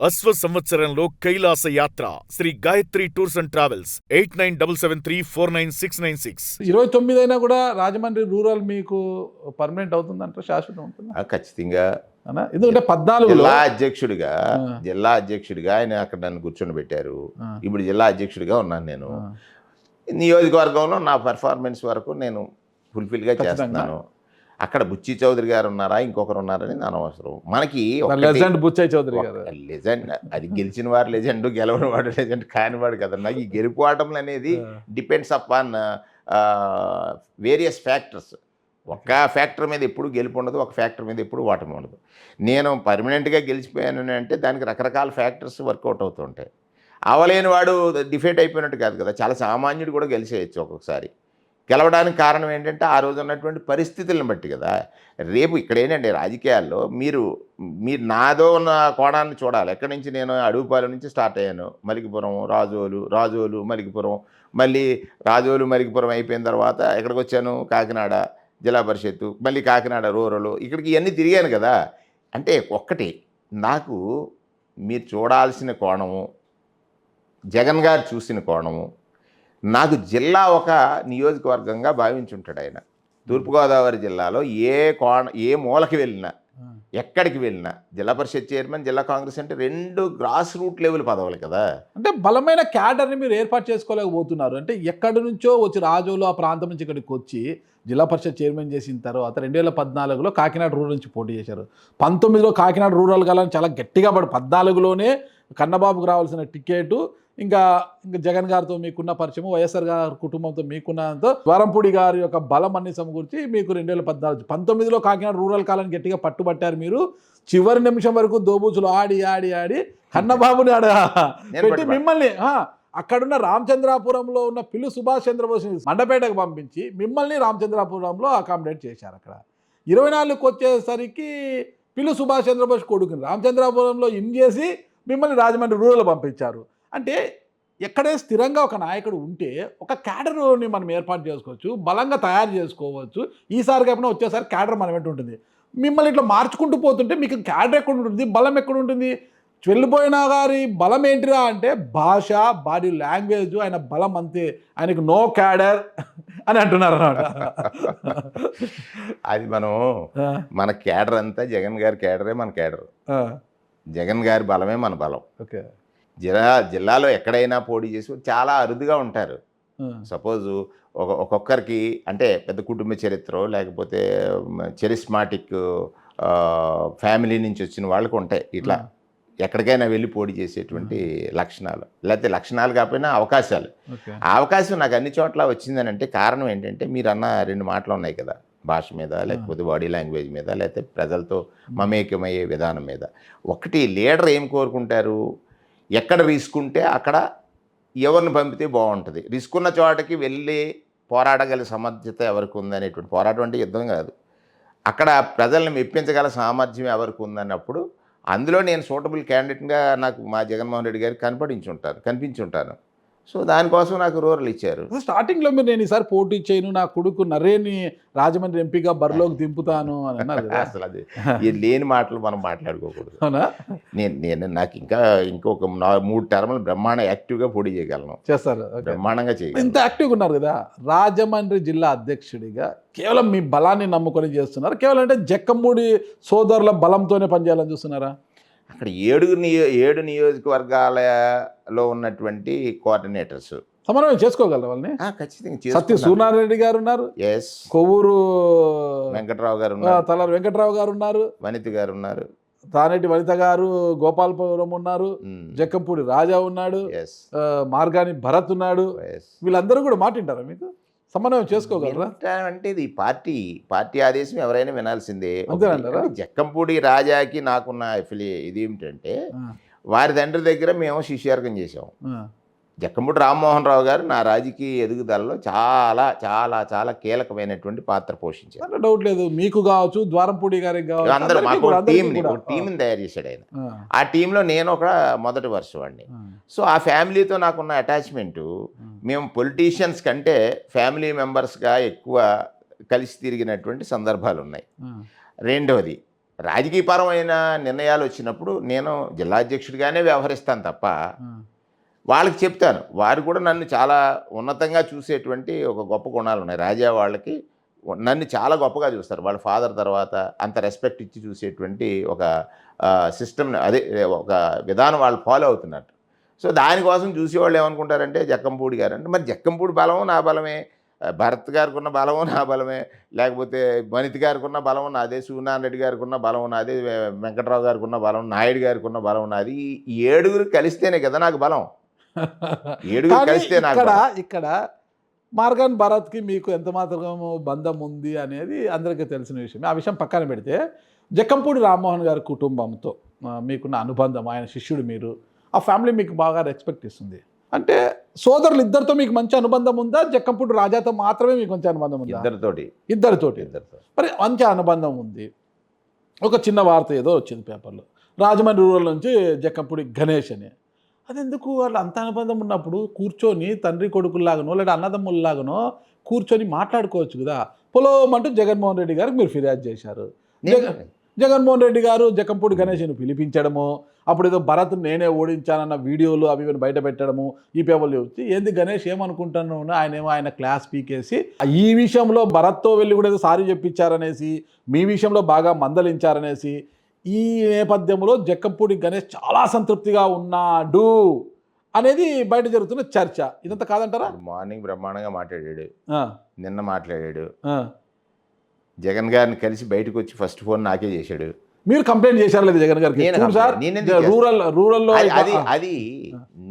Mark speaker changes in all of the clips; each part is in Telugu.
Speaker 1: అశ్వ సంవత్సరంలో కైలాస యాత్ర Shri Gayatri tours and travels 8977349696.
Speaker 2: 29 అయినా కూడా రాజమండ్రి రూరల్ మీకు పర్మనెంట్ అవుతుందంటే శాశ్వతం ఉంటుంది
Speaker 3: ఖచ్చితంగా.
Speaker 2: ఎందుకంటే 14
Speaker 3: జిల్లా అధ్యక్షుడిగా ఆయన అక్కడ నన్ను కూర్చొని పెట్టారు. ఇప్పుడు జిల్లా అధ్యక్షుడిగా ఉన్నాను. నేను నియోజకవర్గంలో నా పెర్ఫార్మెన్స్ వరకు నేను ఫుల్ఫిల్గా చేస్తున్నాను. అక్కడ బుచ్చి చౌదరి గారు ఉన్నారా ఇంకొకరు ఉన్నారని అనవసరం. మనకి
Speaker 2: లెజెండ్ బుచ్చయ్య చౌదరి గారు
Speaker 3: లెజెండ్, అది గెలిచిన వాడు లెజెండ్, గెలవని వాడు లెజెండ్ కానివాడు కదన్నా. ఈ గెలుపుకోవటం అనేది డిపెండ్స్ అపాన్ వేరియస్ ఫ్యాక్టర్స్. ఒక్క ఫ్యాక్టర్ మీద ఎప్పుడు గెలుపు ఉండదు, ఒక ఫ్యాక్టర్ మీద ఎప్పుడు ఓటమి ఉండదు. నేను పర్మనెంట్గా గెలిచిపోయాను అంటే దానికి రకరకాల ఫ్యాక్టర్స్ వర్కౌట్ అవుతుంటాయి. అవలేని వాడు డిఫెక్ట్ అయిపోయినట్టు కాదు కదా, చాలా సామాన్యుడు కూడా గెలిచేయచ్చు ఒక్కొక్కసారి. గెలవడానికి కారణం ఏంటంటే ఆ రోజు ఉన్నటువంటి పరిస్థితులను బట్టి కదా. రేపు ఇక్కడ ఏంటంటే రాజకీయాల్లో మీరు నాదో ఉన్న కోణాన్ని చూడాలి. ఎక్కడి నుంచి నేను అడుగుపాలెం నుంచి స్టార్ట్ అయ్యాను, మలికిపురం, రాజోలు మలికిపురం, మళ్ళీ రాజోలు మలికిపురం అయిపోయిన తర్వాత ఎక్కడికి వచ్చాను, కాకినాడ జిల్లా పరిషత్తు, మళ్ళీ కాకినాడ రూరల్, ఇక్కడికి ఇవన్నీ తిరిగాను కదా. అంటే ఒక్కటి నాకు మీరు చూడాల్సిన కోణము, జగన్ గారు చూసిన కోణము, నాకు జిల్లా ఒక నియోజకవర్గంగా భావించుంటాడు ఆయన. తూర్పుగోదావరి జిల్లాలో ఏ మూలకి వెళ్ళినా, ఎక్కడికి వెళ్ళినా జిల్లా పరిషత్ చైర్మన్, జిల్లా కాంగ్రెస్ అంటే 2 గ్రాస్ రూట్ లెవెల్ పదవులు కదా.
Speaker 2: అంటే బలమైన క్యాడర్ని మీరు ఏర్పాటు చేసుకోలేకపోతున్నారు. అంటే ఎక్కడి నుంచో వచ్చి రాజోలు ఆ ప్రాంతం నుంచి ఇక్కడికి వచ్చి జిల్లా పరిషత్ చైర్మన్ చేసిన తర్వాత 2014లో కాకినాడ రూరల్ నుంచి పోటీ చేశారు. 19లో కాకినాడ రూరల్ గలని చాలా గట్టిగా 14లోనే కన్నబాబుకు రావాల్సిన టికెట్, ఇంకా జగన్ గారితో మీకున్న పరిచయం, వైఎస్ఆర్ గారి కుటుంబంతో మీకున్నంత, ద్వారంపూడి గారి యొక్క బలం అన్ని సమకూర్చి మీకు 2014, 19లో కాకినాడ రూరల్ కాలని గట్టిగా పట్టుబట్టారు మీరు. చివరి నిమిషం వరకు దోబూచులు ఆడి కన్నబాబుని పెట్టి మిమ్మల్ని అక్కడున్న రామచంద్రాపురంలో ఉన్న పిల్లు సుభాష్ చంద్రబోస్ని మండపేటకు పంపించి మిమ్మల్ని రామచంద్రాపురంలో అకామిడేట్ చేశారు. అక్కడ 24కి వచ్చేసరికి పిల్లు సుభాష్ చంద్రబోస్ కొడుకుని రామచంద్రాపురంలో చేసి మిమ్మల్ని రాజమండ్రి రూరల్ పంపించారు. అంటే ఎక్కడే స్థిరంగా ఒక నాయకుడు ఉంటే ఒక క్యాడర్ని మనం ఏర్పాటు చేసుకోవచ్చు, బలంగా తయారు చేసుకోవచ్చు. ఈసారి కాకుండా వచ్చేసరి క్యాడర్ మన వెంట ఉంటుంది. మిమ్మల్ని ఇట్లా మార్చుకుంటూ పోతుంటే మీకు క్యాడర్ ఎక్కడ ఉంటుంది, బలం ఎక్కడ ఉంటుంది? వెళ్ళిపోయిన గారి బలం ఏంటిరా అంటే భాష, బాడీ లాంగ్వేజ్, ఆయన బలం అంతే, ఆయనకు నో క్యాడర్ అని అంటున్నారు అన్నమాట.
Speaker 3: అది మన క్యాడర్ అంతా జగన్ గారి క్యాడరే మన క్యాడర్. జగన్ గారి బలమే మన బలం.
Speaker 2: ఓకే,
Speaker 3: జిల్లాలో ఎక్కడైనా పోటీ చేసి చాలా అరుదుగా ఉంటారు. సపోజ్ ఒక్కొక్కరికి అంటే పెద్ద కుటుంబ చరిత్ర, లేకపోతే చెరిస్మాటిక్ ఫ్యామిలీ నుంచి వచ్చిన వాళ్ళకు ఉంటాయి ఇట్లా ఎక్కడికైనా వెళ్ళి పోటీ చేసేటువంటి లక్షణాలు, లేకపోతే లక్షణాలు కాకపోయినా అవకాశాలు. ఆ అవకాశం నాకు అన్ని చోట్ల వచ్చిందని అంటే కారణం ఏంటంటే మీరు అన్న 2 మాటలు ఉన్నాయి కదా, భాష మీద, లేకపోతే బాడీ లాంగ్వేజ్ మీద, లేకపోతే ప్రజలతో మమేకమయ్యే విధానం మీద. ఒకటి, లీడర్ ఏం కోరుకుంటారు, ఎక్కడ రిస్క్ ఉంటే అక్కడ ఎవరిని పంపితే బాగుంటుంది, రిస్క్ ఉన్న చోటకి వెళ్ళి పోరాడగల సమర్థత ఎవరికి ఉందనేటువంటి, పోరాటం అంటే యుద్ధం కాదు, అక్కడ ప్రజల్ని మెప్పించగల సామర్థ్యం ఎవరికి ఉందన్నప్పుడు అందులో నేను సూటబుల్ క్యాండిడేట్గా నాకు మా జగన్మోహన్ రెడ్డి గారికి కనిపించుంటాను. సో దానికోసం నాకు రూరల్ ఇచ్చారు.
Speaker 2: స్టార్టింగ్లో మీరు నేను ఈసారి పోటీ చేయను, నా కొడుకు నరేని రాజమండ్రి ఎంపీగా బరిలోకి దింపుతాను అని అన్నారు.
Speaker 3: అసలు అది లేని మాటలు మనం మాట్లాడుకోకూడదు. నేను నాకు ఇంకొక 3 టర్ములు బ్రహ్మాండ యాక్టివ్గా పోటీ చేయగలను.
Speaker 2: చేస్తారు,
Speaker 3: బ్రహ్మాండంగా చేయగలను.
Speaker 2: ఇంత యాక్టివ్గా ఉన్నారు కదా. రాజమండ్రి జిల్లా అధ్యక్షుడిగా కేవలం మీ బలాన్ని నమ్ముకొని చేస్తున్నారు, కేవలం అంటే జక్కంపూడి సోదరుల బలంతోనే పనిచేయాలని చూస్తున్నారా?
Speaker 3: అక్కడ 7 నియోజకవర్గాలలో ఉన్నటువంటి కోఆర్డినేటర్స్
Speaker 2: సమన్వయం చేసుకోగలరు వాళ్ళని.
Speaker 3: ఖచ్చితంగా.
Speaker 2: సత్య సూర్యనారాయణ గారు ఉన్నారు, కొవ్వూరు
Speaker 3: వెంకట్రావు గారు ఉన్నారు,
Speaker 2: తలారు వెంకట్రావు గారు ఉన్నారు,
Speaker 3: వనిత గారు ఉన్నారు,
Speaker 2: తానేటి వనిత గారు, గోపాలపురం ఉన్నారు, జక్కంపూడి రాజా ఉన్నాడు, మార్గాని భరత్ ఉన్నాడు. వీళ్ళందరూ కూడా మాటింటారా మీకు? సమన్వయం చేసుకోగలరా?
Speaker 3: అంటే ఇది పార్టీ ఆదేశం ఎవరైనా వినాల్సిందే. జక్కంపూడి రాజాకి నాకున్న ఇది ఏమిటంటే వారి తండ్రి దగ్గర మేము శిష్యార్కం చేసాం. జక్కంపూడి రామ్మోహన్ రావు గారు నా రాజకీయ ఎదుగుదలలో చాలా చాలా చాలా కీలకమైనటువంటి పాత్ర పోషించారు.
Speaker 2: డౌట్ లేదు. మీకు కావచ్చు, ద్వారంపూడి గారికి కావచ్చు,
Speaker 3: అందరూ మాకు టీంని తయారు చేశాడు ఆయన. ఆ టీంలో నేను ఒక మొదటి వరుస వాడిని. సో ఆ ఫ్యామిలీతో నాకున్న అటాచ్మెంటు, మేము పొలిటీషియన్స్ కంటే ఫ్యామిలీ మెంబర్స్గా ఎక్కువ కలిసి తిరిగినటువంటి సందర్భాలు ఉన్నాయి. రెండవది, రాజకీయపరమైన నిర్ణయాలు వచ్చినప్పుడు నేను జిల్లా అధ్యక్షుడిగానే వ్యవహరిస్తాను తప్ప వాళ్ళకి చెప్తాను. వారు కూడా నన్ను చాలా ఉన్నతంగా చూసేటువంటి ఒక గొప్ప గుణాలు ఉన్నాయి. రాజా వాళ్ళకి నన్ను చాలా గొప్పగా చూస్తారు. వాళ్ళ ఫాదర్ తర్వాత అంత రెస్పెక్ట్ ఇచ్చి చూసేటువంటి ఒక సిస్టమ్, అదే ఒక విధానం వాళ్ళు ఫాలో అవుతున్నట్టు. సో దానికోసం చూసేవాళ్ళు ఏమనుకుంటారంటే జక్కంపూడి గారు అంటే, మరి జక్కంపూడి బలము నా బలమే, భరత్ గారికి ఉన్న బలము నా బలమే, లేకపోతే వనిత గారికి ఉన్న బలం నాదే, సూర్యనారాయణ రెడ్డి గారికి ఉన్న బలం నాదే, వెంకట్రావు గారికి ఉన్న బలం, నాయుడు గారికి ఉన్న బలం నాది. ఈ ఏడుగురు కలిస్తేనే కదా నాకు బలం. ఏడుగురు
Speaker 2: కానీ
Speaker 3: కలిస్తే నాకు
Speaker 2: ఇక్కడ
Speaker 3: బలం.
Speaker 2: ఇక్కడ మార్గాన్ భరత్కి మీకు ఎంత మాత్రం బంధం ఉంది అనేది అందరికీ తెలిసిన విషయం. ఆ విషయం పక్కన పెడితే జక్కంపూడి రామ్మోహన్ గారి కుటుంబంతో మీకున్న అనుబంధం, ఆయన శిష్యుడు మీరు, ఆ ఫ్యామిలీ మీకు బాగా రెస్పెక్ట్ ఇస్తుంది అంటే సోదరులు ఇద్దరితో మీకు మంచి అనుబంధం ఉందా? జక్కంపూడి రాజాతో మాత్రమే మీకు మంచి అనుబంధం ఉందా? ఇద్దరితోటి మరి మంచి అనుబంధం ఉంది. ఒక చిన్న వార్త ఏదో వచ్చింది పేపర్లో, రాజమండ్రి రూరల్ నుంచి జక్కంపూడి గణేష్ అని. అది ఎందుకు వాళ్ళు అంత అనుబంధం ఉన్నప్పుడు కూర్చొని తండ్రి కొడుకుల్లాగానో లేదా అన్నదమ్ముల్లాగానో కూర్చొని మాట్లాడుకోవచ్చు కదా. పొలోమంటూ జగన్మోహన్ రెడ్డి గారికి మీరు ఫిర్యాదు చేశారు. జగన్మోహన్ రెడ్డి గారు జక్కంపూడి గణేష్ను పిలిపించడము, అప్పుడు ఏదో భరత్ నేనే ఓడించానన్న వీడియోలు అవి బయట పెట్టడము, ఈ పేపర్లు వచ్చి ఏంది గణేష్ ఏమనుకుంటాను, ఆయన క్లాస్ పీకేసి ఈ విషయంలో భరత్తో వెళ్ళి కూడా ఏదో సారీ చెప్పించారనేసి, మీ విషయంలో బాగా మందలించారనేసి, ఈ నేపథ్యంలో జక్కంపూడి గణేష్ చాలా సంతృప్తిగా ఉన్నాడు అనేది బయట జరుగుతున్న చర్చ. ఇదంతా కాదంటారా?
Speaker 3: మార్నింగ్ బ్రహ్మాండంగా మాట్లాడాడు, నిన్న మాట్లాడాడు, జగన్ గారిని కలిసి బయటకు వచ్చి ఫస్ట్ ఫోన్ నాకే చేశాడు.
Speaker 2: మీరు కంప్లైంట్ చేశారు లేదు జగన్ గారికి? రూరల్లో
Speaker 3: అది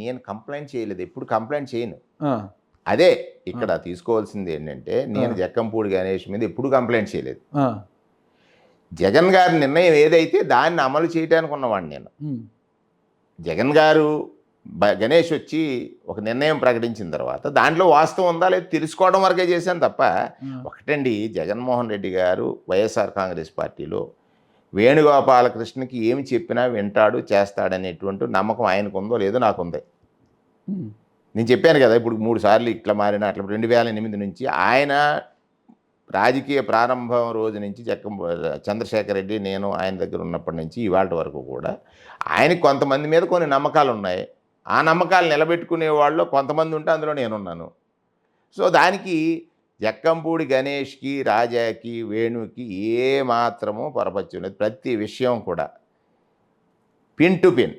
Speaker 3: నేను కంప్లైంట్ చేయలేదు, ఎప్పుడు కంప్లైంట్ చేయను. అదే ఇక్కడ తీసుకోవాల్సింది ఏంటంటే, నేను జక్కంపూడి గణేష్ మీద ఎప్పుడు కంప్లైంట్ చేయలేదు. జగన్ గారి నిర్ణయం ఏదైతే దాన్ని అమలు చేయడానికి ఉన్నవాడిని నేను. జగన్ గారు గణేష్ వచ్చి ఒక నిర్ణయం ప్రకటించిన తర్వాత దాంట్లో వాస్తవం ఉందా లేదు తెలుసుకోవడం వరకే చేశాను తప్ప, ఒకటండి, జగన్మోహన్ రెడ్డి గారు వైఎస్ఆర్ కాంగ్రెస్ పార్టీలో వేణుగోపాలకృష్ణకి ఏమి చెప్పినా వింటాడు చేస్తాడనేటువంటి నమ్మకం ఆయనకు ఉందో లేదో నాకుంది. నేను చెప్పాను కదా, ఇప్పుడు 3 సార్లు ఇట్లా మారిన అట్లా 2008 నుంచి ఆయన రాజకీయ ప్రారంభం రోజు నుంచి చంద్రశేఖర్ రెడ్డి నేను ఆయన దగ్గర ఉన్నప్పటి నుంచి ఇవాళ వరకు కూడా ఆయనకి కొంతమంది మీద కొన్ని నమ్మకాలు ఉన్నాయి. ఆ నమ్మకాలు నిలబెట్టుకునే వాళ్ళు కొంతమంది ఉంటే అందులో నేనున్నాను. సో దానికి జక్కంపూడి గణేష్కి, రాజాకి, వేణుకి ఏ మాత్రమూ పొరపచ్చు లేదు. ప్రతి విషయం కూడా పిన్ టు పిన్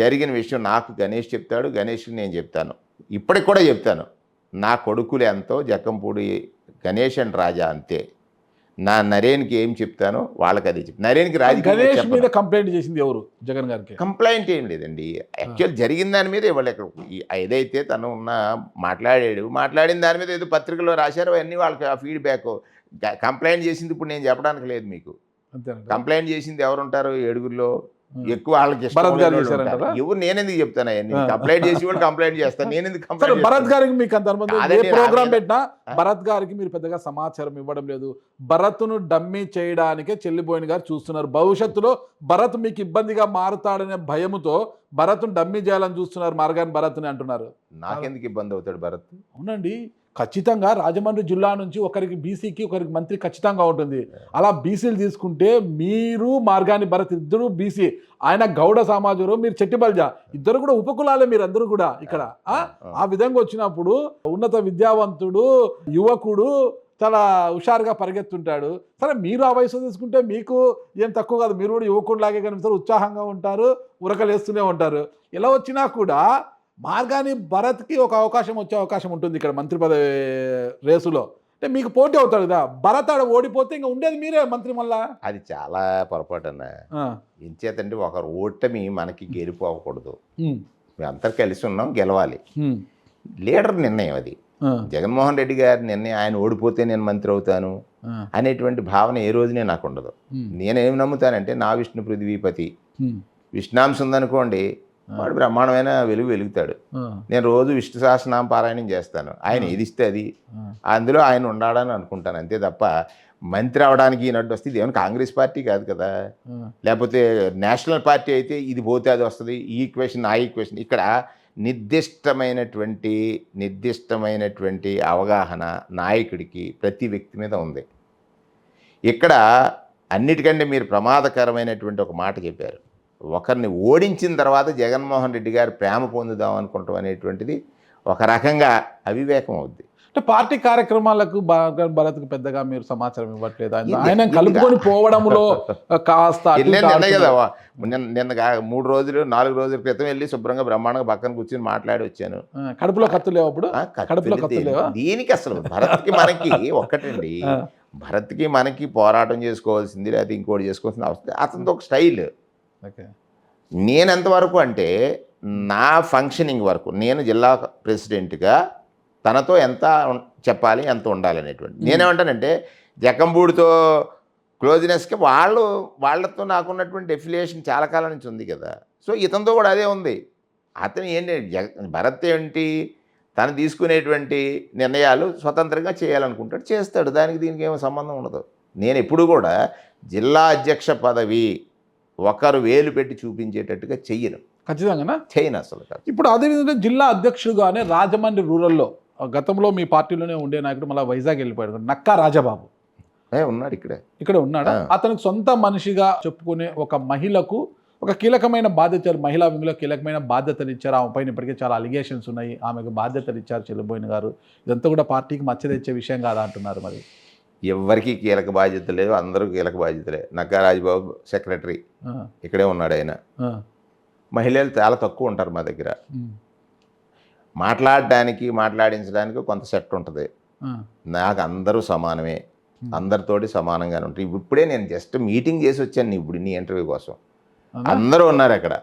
Speaker 3: జరిగిన విషయం నాకు గణేష్ చెప్తాడు, గణేష్కి నేను చెప్తాను. ఇప్పటికి కూడా చెప్తాను, నా కొడుకులు ఎంతో జక్కంపూడి గణేష్ అండ్ రాజా అంతే. నా నరేన్కి ఏం చెప్తానో వాళ్ళకి అది చెప్తాను. నరేన్కి
Speaker 2: గణేష్ మీద కంప్లైంట్ చేసింది ఎవరు? జగన్ గారికి
Speaker 3: కంప్లైంట్ ఏం లేదండి. యాక్చువల్ జరిగిన దాని మీద ఇవాళ ఏదైతే తను మాట్లాడిన దాని మీద ఏదో పత్రికలో రాశారో అవన్నీ వాళ్ళకి ఆ ఫీడ్బ్యాక్. కంప్లైంట్ చేసింది ఇప్పుడు నేను చెప్పడానికి లేదు మీకు. కంప్లైంట్ చేసింది ఎవరుంటారు? 7గురిలో ఎక్కువ వాళ్ళకి ఎవరు, నేనెందుకు చెప్తాను అవన్నీ? కంప్లైంట్ చేసి వాళ్ళు కంప్లైంట్ చేస్తాను, నేను ఎందుకు కంప్లైంట్?
Speaker 2: భరత్ గారికి మీకు అంత ప్రోగ్రామ్ పెట్టినా భరత్ గారికి మీరు పెద్దగా సమాచారం ఇవ్వడం లేదు. భరత్ను డమ్మీ చేయడానికే చెల్లిబోయిన గారు చూస్తున్నారు. భవిష్యత్తులో భరత్ మీకు ఇబ్బందిగా మారుతాడనే భయముతో భరత్ను డమ్మీ చేయాలని చూస్తున్నారు. మార్గాన్ భరత్ని అంటున్నారు.
Speaker 3: నాకెందుకు ఇబ్బంది అవుతాడు భరత్?
Speaker 2: అవునండి, ఖచ్చితంగా రాజమండ్రి జిల్లా నుంచి ఒకరికి బీసీకి ఒకరికి మంత్రి ఖచ్చితంగా ఉంటుంది. అలా బీసీలు తీసుకుంటే మీరు మార్గాని భరత్ ఇద్దరు బీసీ, ఆయన గౌడ సమాజంలో, మీరు చెట్టిబల్జా, ఇద్దరు కూడా ఉపకులాలే మీరు అందరూ కూడా ఇక్కడ. ఆ విధంగా వచ్చినప్పుడు ఉన్నత విద్యావంతుడు యువకుడు చాలా హుషారుగా పరిగెత్తుంటాడు. సరే, మీరు ఆ వయసు తీసుకుంటే మీకు ఏం తక్కువ కాదు, మీరు కూడా యువకుడిలాగే కనిపిస్తారు, ఉత్సాహంగా ఉంటారు, ఉరకలేస్తూనే ఉంటారు. ఎలా వచ్చినా కూడా మార్గాని భరత్కి ఒక అవకాశం వచ్చే అవకాశం ఉంటుంది ఇక్కడ మంత్రి పదవి రేసులో. అంటే మీకు పోటీ అవుతాడు కదా, భరత్ ఆడ ఓడిపోతే ఇంకా ఉండేది మీరే మంత్రి. మళ్ళా
Speaker 3: అది చాలా పొరపాటు అన్న. ఎంచేతంటే ఒకరు ఓటమి మనకి గెలుపు అవ్వకూడదు. మేమంతా కలిసి ఉన్నాం, గెలవాలి. లీడర్ నిర్ణయం అది. జగన్మోహన్ రెడ్డి గారి నిర్ణయం, ఆయన ఓడిపోతే నేను మంత్రి అవుతాను అనేటువంటి భావన ఏ రోజునే నాకు ఉండదు. నేనేం నమ్ముతానంటే, నా విష్ణు పృథ్వీపతి, విష్ణాంశం ఉందనుకోండి, వాడు బ్రహ్మాండమైన వెలుగుతాడు. నేను రోజు విష్ణు సహస్రనామ పారాయణం చేస్తాను. ఆయన ఏది ఇస్తే అది, అందులో ఆయన ఉండాలని అనుకుంటాను అంతే తప్ప, మంత్రి అవడానికి ఈనాడు వస్తే ఇది ఏమైనా కాంగ్రెస్ పార్టీ కాదు కదా, లేకపోతే నేషనల్ పార్టీ అయితే ఇది పోతే అది వస్తుంది, ఈ ఈక్వేషన్ ఆ ఈక్వేషన్. ఇక్కడ నిర్దిష్టమైనటువంటి అవగాహన నాయకుడికి ప్రతి వ్యక్తి మీద ఉంది. ఇక్కడ అన్నిటికంటే మీరు ప్రమాదకరమైనటువంటి ఒక మాట చెప్పారు. ఒకరిని ఓడించిన తర్వాత జగన్మోహన్ రెడ్డి గారు ప్రేమ పొందుదాం అనుకుంటాం అనేటువంటిది ఒక రకంగా అవివేకం అవుద్ది.
Speaker 2: అంటే పార్టీ కార్యక్రమాలకు భరత్కు పెద్దగా మీరు సమాచారం ఇవ్వట్లేదు, ఆయన
Speaker 3: ఎందుకు?
Speaker 2: కలుపుకొని పోవడంలో కాస్త అటు ఇటు
Speaker 3: నిన్న కదా
Speaker 2: ఆడుతున్నారు.
Speaker 3: నిన్న 3 రోజులు 4 రోజుల క్రితం వెళ్ళి శుభ్రంగా బ్రహ్మాండంగా పక్కన కూర్చొని మాట్లాడి వచ్చాను.
Speaker 2: కడుపులో కత్తులు లేవు అప్పుడు,
Speaker 3: కత్తులు
Speaker 2: కడుపులో కత్తులు లేవా?
Speaker 3: దీనికి అసలు భరత్కి మనకి ఒక్కటండి, భరత్కి మనకి పోరాటం చేసుకోవాల్సింది లేదా ఇంకోటి చేసుకోవాల్సింది అవసరం. అతనితో ఒక స్టైల్.
Speaker 2: ఓకే,
Speaker 3: నేను ఎంతవరకు అంటే నా ఫంక్షనింగ్ వరకు నేను జిల్లా ప్రెసిడెంట్గా తనతో ఎంత చెప్పాలి, ఎంత ఉండాలి అనేటువంటి. నేనేమంటానంటే జకంబూడితో క్లోజ్నెస్కి వాళ్ళతో నాకున్నటువంటి ఎఫిలియేషన్ చాలా కాలం నుంచి ఉంది కదా. సో ఇతనితో కూడా అదే ఉంది. అతను ఏంటి భరత్ ఏంటి, తను తీసుకునేటువంటి నిర్ణయాలు స్వతంత్రంగా చేయాలనుకుంటాడు, చేస్తాడు. దానికి దీనికి ఏమో సంబంధం ఉండదు. నేను ఎప్పుడు కూడా జిల్లా అధ్యక్ష పదవి ఒకరు వేలు పెట్టి చూపించేటట్టుగా చేయను అసలు.
Speaker 2: ఇప్పుడు అదేవిధంగా జిల్లా అధ్యక్షుడుగానే రాజమండ్రి రూరల్లో గతంలో మీ పార్టీలోనే ఉండే నాయకుడు మళ్ళీ వైజాగ్ వెళ్ళిపోయాడు, నక్కా రాజబాబు
Speaker 3: ఉన్నాడు ఇక్కడ
Speaker 2: ఉన్నాడు. అతనికి సొంత మనిషిగా చెప్పుకునే ఒక మహిళకు ఒక కీలకమైన బాధ్యతలు, మహిళా వింగ్లో కీలకమైన బాధ్యతలు ఇచ్చారు. ఆమె పైన ఇప్పటికే చాలా అలిగేషన్స్ ఉన్నాయి, ఆమెకు బాధ్యతలు ఇచ్చారు చెల్లిబోయిన గారు. ఇదంతా కూడా పార్టీకి మచ్చ తెచ్చే విషయం కాదా అంటున్నారు. మరి
Speaker 3: ఎవరికి కీలక బాధ్యత లేదు, అందరూ కీలక బాధ్యతలే. నక్కా రాజబాబు సెక్రటరీ, ఇక్కడే ఉన్నాడు ఆయన. మహిళలు చాలా తక్కువ ఉంటారు మా దగ్గర. మాట్లాడించడానికి కొంత సెట్ ఉంటుంది. నాకు అందరూ సమానమే, అందరితోటి సమానంగానే ఉంటాయి. ఇప్పుడే నేను జస్ట్ మీటింగ్ చేసి వచ్చాను ఇప్పుడు నీ ఇంటర్వ్యూ కోసం. అందరూ ఉన్నారు అక్కడ.